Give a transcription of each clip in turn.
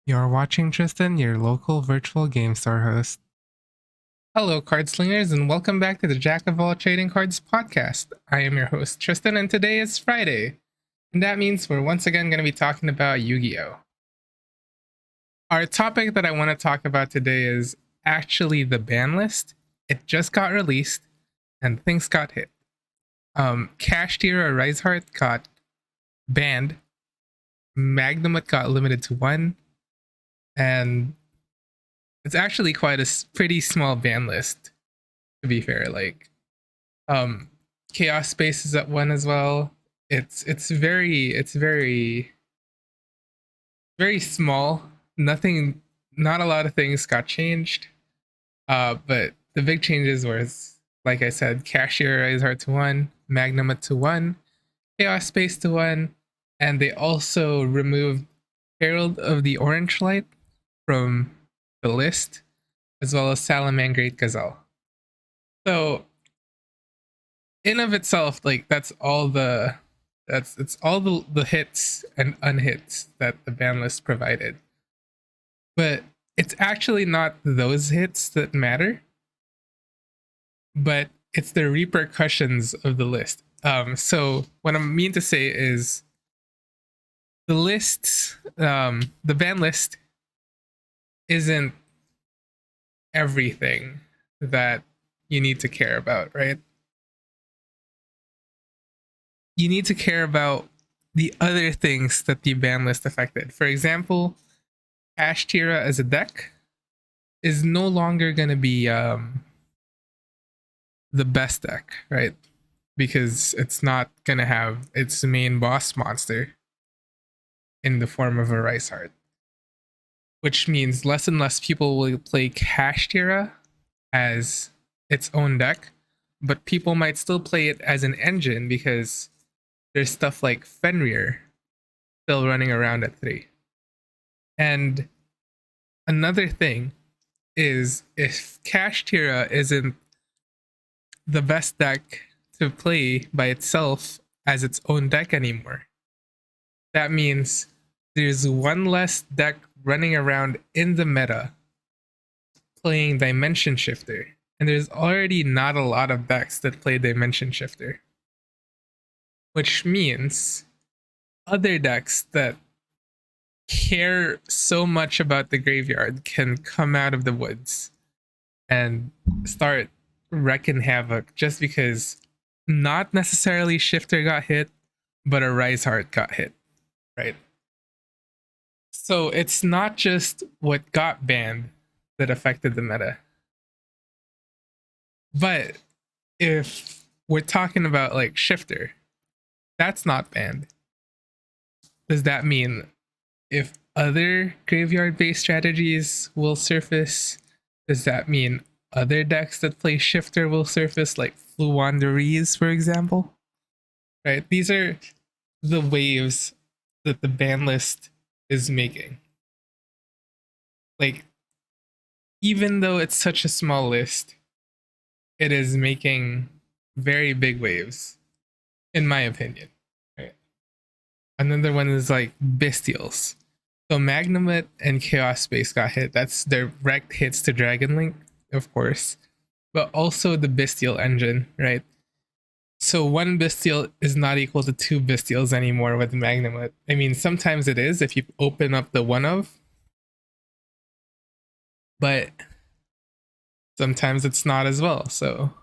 You're watching Tristan, your local virtual game store host. Hello, card slingers, and welcome back to the Jack of All Trading Cards podcast. I am your host, Tristan, and today is Friday. And that means we're once again going to be talking about Yu-Gi-Oh! Our topic that I want to talk about today is actually the ban list. It just got released, and things got hit. Cash tier Arise-Heart got banned. Magnemite got limited to 1. And it's actually quite a pretty small ban list, to be fair. Like, Chaos Space is at 1 as well. It's very small. Not a lot of things got changed. But the big changes was, like I said, Cashier Arise-Heart to 1, Magnemite to 1, Chaos Space to 1, and they also removed Herald of the Orange Light from the list, as well as Salamangreat Gazelle. So, in of itself, like it's all the hits and unhits that the ban list provided. But it's actually not those hits that matter, but it's the repercussions of the list. So what I mean to say is the lists, the ban list isn't everything that you need to care about, right? You need to care about the other things that the ban list affected. For example, Ashtira as a deck is no longer going to be the best deck, right? Because it's not going to have its main boss monster in the form of a Arise-Heart. Which means less and less people will play Kashtira as its own deck, but people might still play it as an engine because there's stuff like Fenrir still running around at 3. And another thing is if Kashtira isn't the best deck to play by itself as its own deck anymore, that means there's one less deck running around in the meta playing Dimension Shifter. And there's already not a lot of decks that play Dimension Shifter. Which means other decks that care so much about the graveyard can come out of the woods and start wrecking havoc just because not necessarily Shifter got hit, but Arise-Heart got hit, right? So it's not just what got banned that affected the meta. But if we're talking about like Shifter, that's not banned. Does that mean if other graveyard based strategies will surface, does that mean other decks that play Shifter will surface, like Fluwanderees, for example? Right? These are the waves that the ban list is making. Like, even though it's such a small list, it is making very big waves, in my opinion. Right? Another one is like Bystials. So Magnemite and Chaos Space got hit. That's direct hits to Dragon Link, of course, but also the Bystial engine, right? So one Bystial is not equal to 2 Bystials anymore with Magnemite. I mean, sometimes it is if you open up the one of, but sometimes it's not as well. So,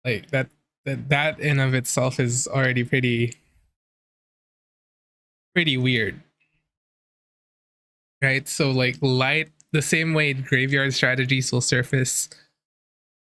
like that in of itself is already pretty weird, right? So like light, the same way graveyard strategies will surface,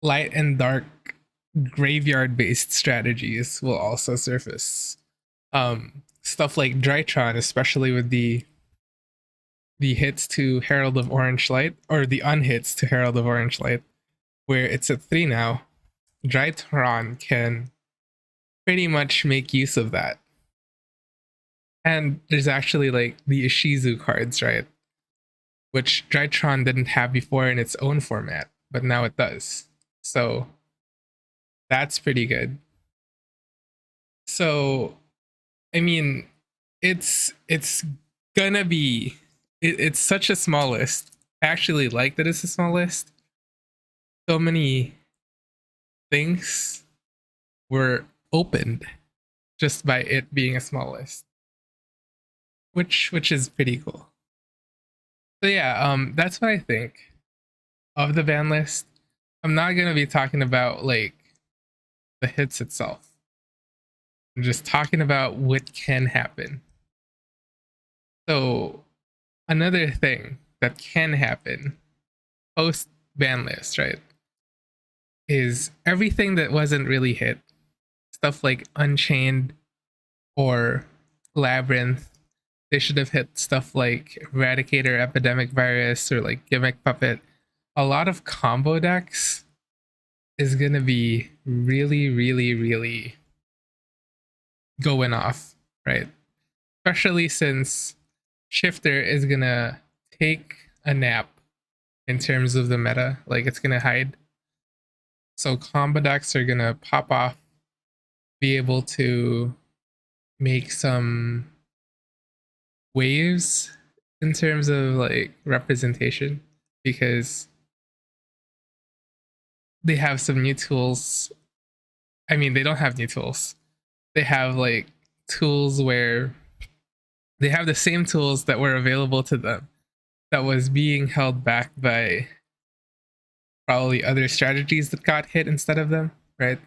light and dark graveyard based strategies will also surface. Stuff like Drytron, especially with the hits to Herald of Orange Light, or the unhits to Herald of Orange Light, where it's at 3 now. Drytron can pretty much make use of that. And there's actually like the Ishizu cards, right? Which Drytron didn't have before in its own format, but now it does. So that's pretty good. So, I mean, it's gonna be it's such a small list. I actually like that it's a small list. So many things were opened just by it being a small list, which is pretty cool. So yeah, that's what I think of the ban list. I'm not gonna be talking about like the hits itself. I'm just talking about what can happen. So another thing that can happen post ban list, right, is everything that wasn't really hit, stuff like Unchained or Labyrinth. They should have hit stuff like Eradicator, Epidemic Virus, or like Gimmick Puppet. A lot of combo decks is gonna be really, really, really going off, right? Especially since Shifter is gonna take a nap in terms of the meta. Like it's gonna hide. So combo decks are gonna pop off, be able to make some waves in terms of like representation because they have some new tools. I mean, they don't have new tools. They have like tools where they have the same tools that were available to them that was being held back by probably other strategies that got hit instead of them, right?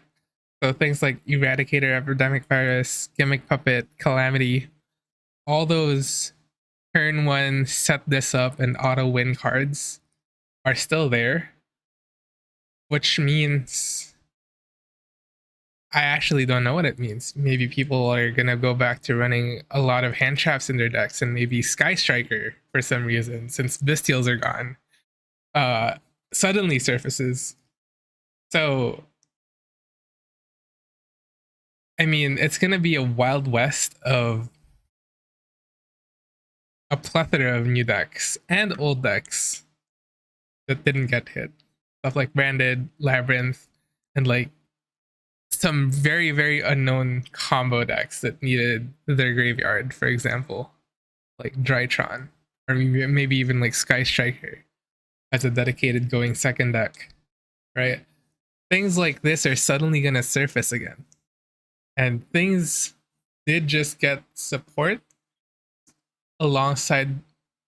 So things like Eradicator, Epidemic Virus, Gimmick Puppet, Calamity, all those turn one set this up and auto win cards are still there, which means I actually don't know what it means. Maybe people are gonna go back to running a lot of hand traps in their decks and maybe Sky Striker for some reason, since Bystials are gone, uh, suddenly surfaces. So I mean, it's gonna be a wild west of a plethora of new decks and old decks that didn't get hit. Stuff like Branded, Labyrinth, and like some very, very unknown combo decks that needed their graveyard, for example, like Drytron, or maybe even like Sky Striker as a dedicated going second deck, right? Things like this are suddenly going to surface again. And things did just get support alongside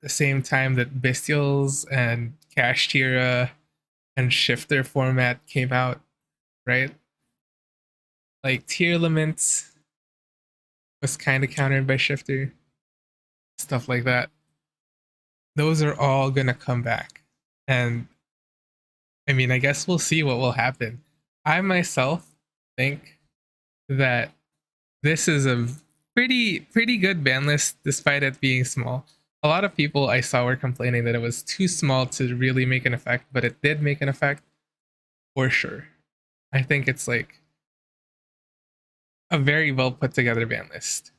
the same time that Bestials and Kashtira and Shifter format came out, right? Like Tier Limits was kind of countered by Shifter, stuff like that. Those are all gonna come back. And I mean, I guess we'll see what will happen. I myself think that this is a pretty good ban list despite it being small. A lot of people I saw were complaining that it was too small to really make an effect, but it did make an effect for sure. I think it's like a very well put together ban list,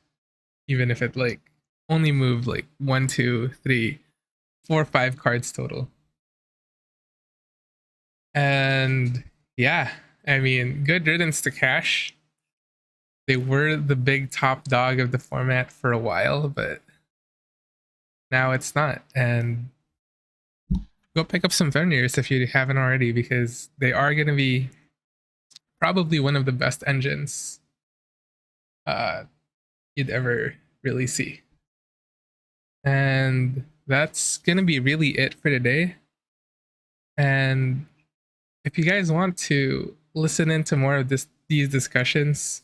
even if it like only moved like 1, 2, 3, 4, 5 cards total. And yeah, I mean, good riddance to Cash. They were the big top dog of the format for a while, but now it's not. And go pick up some Fenrirs if you haven't already, because they are going to be probably one of the best engines you'd ever really see. And that's going to be really it for today. And if you guys want to listen into more of these discussions,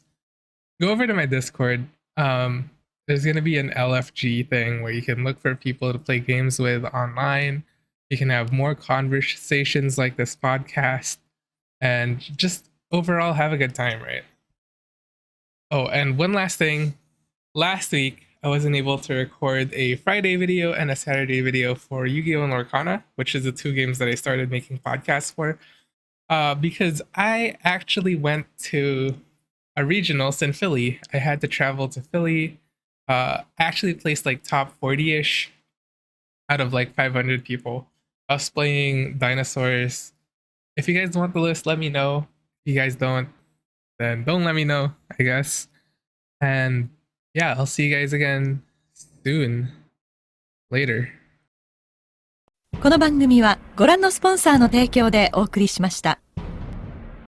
go over to my Discord. There's gonna be an LFG thing where you can look for people to play games with online. You can have more conversations like this podcast, and just overall have a good time, right? Oh, and one last thing. Last week, I wasn't able to record a Friday video and a Saturday video for Yu-Gi-Oh! And Lorcana, which is the two games that I started making podcasts for, because I actually went to a regionals in Philly. I had to travel to Philly. Actually placed like top 40-ish out of like 500 people. I was playing dinosaurs. If you guys want the list, let me know. If you guys don't, then don't let me know, I guess. And yeah, I'll see you guys again soon. Later. この番組はご覧のスポンサーの提供でお送りしました。